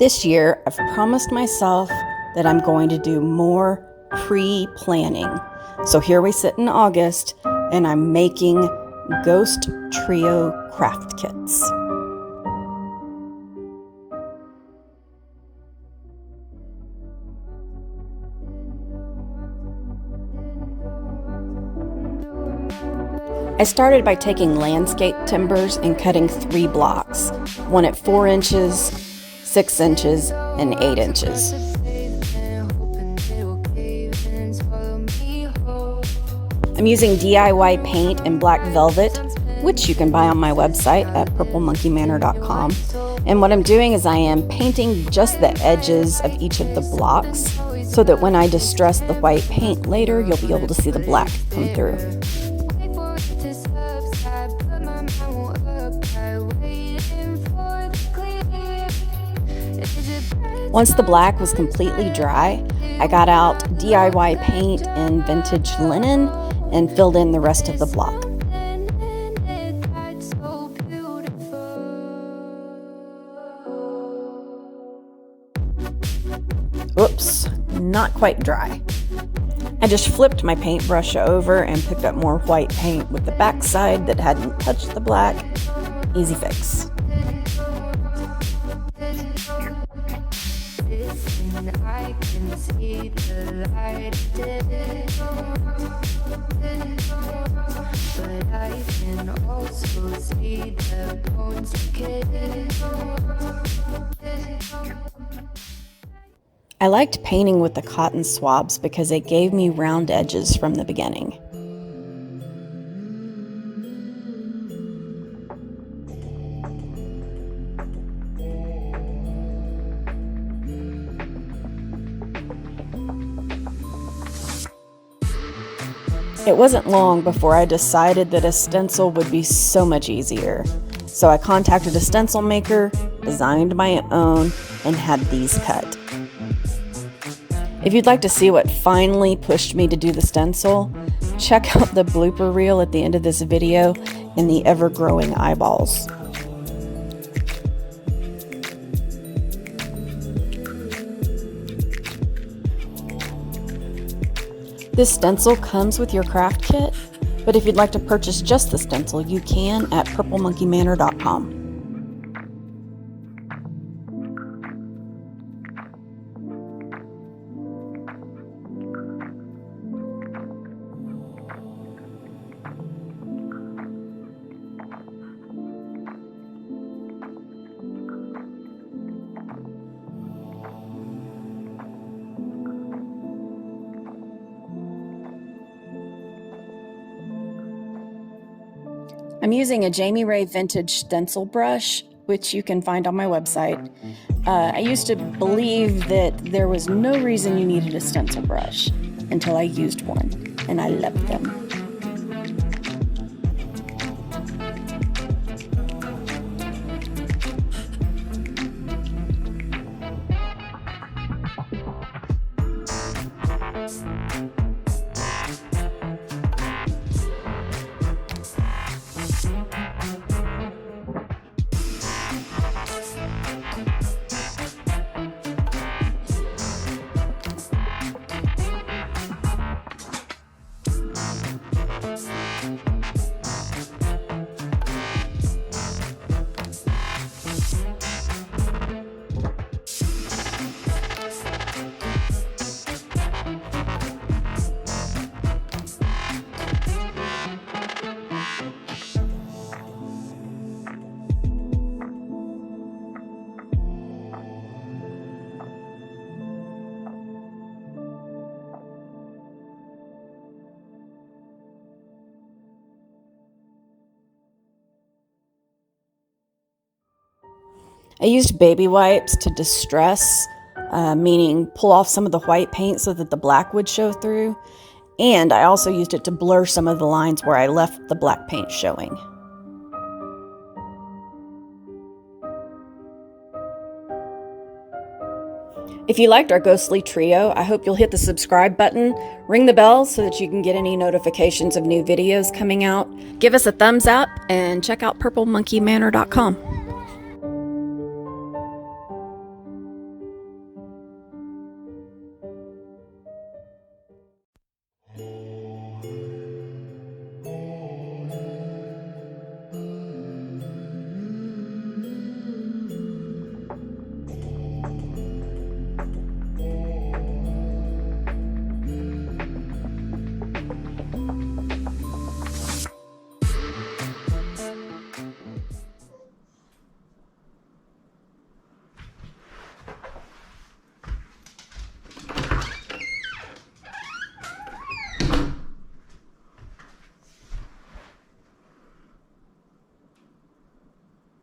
This year, I've promised myself that I'm going to do more pre-planning. So here we sit in August, and I'm making Ghost Trio craft kits. I started by taking landscape timbers and cutting 3 blocks, one at 4 inches, 6 inches, and 8 inches. I'm using DIY paint and black velvet, which you can buy on my website at purplemonkeymanor.com. And what I'm doing is I am painting just the edges of each of the blocks so that when I distress the white paint later, you'll be able to see the black come through. Once the black was completely dry, I got out DIY paint and vintage linen and filled in the rest of the block. Oops, not quite dry. I just flipped my paintbrush over and picked up more white paint with the backside that hadn't touched the black. Easy fix. I can see the light, but I can also see the bones decay. I liked painting with the cotton swabs because it gave me round edges from the beginning. It wasn't long before I decided that a stencil would be so much easier. So I contacted a stencil maker, designed my own, and had these cut. If you'd like to see what finally pushed me to do the stencil, check out the blooper reel at the end of this video and the ever-growing eyeballs. This stencil comes with your craft kit, but if you'd like to purchase just the stencil, you can at purplemonkeymanor.com. I'm using a Jamie Ray vintage stencil brush, which you can find on my website. I used to believe that there was no reason you needed a stencil brush until I used one, and I loved them. I used baby wipes to distress, meaning pull off some of the white paint so that the black would show through. And I also used it to blur some of the lines where I left the black paint showing. If you liked our ghostly trio, I hope you'll hit the subscribe button, ring the bell so that you can get any notifications of new videos coming out. Give us a thumbs up and check out purplemonkeymanor.com.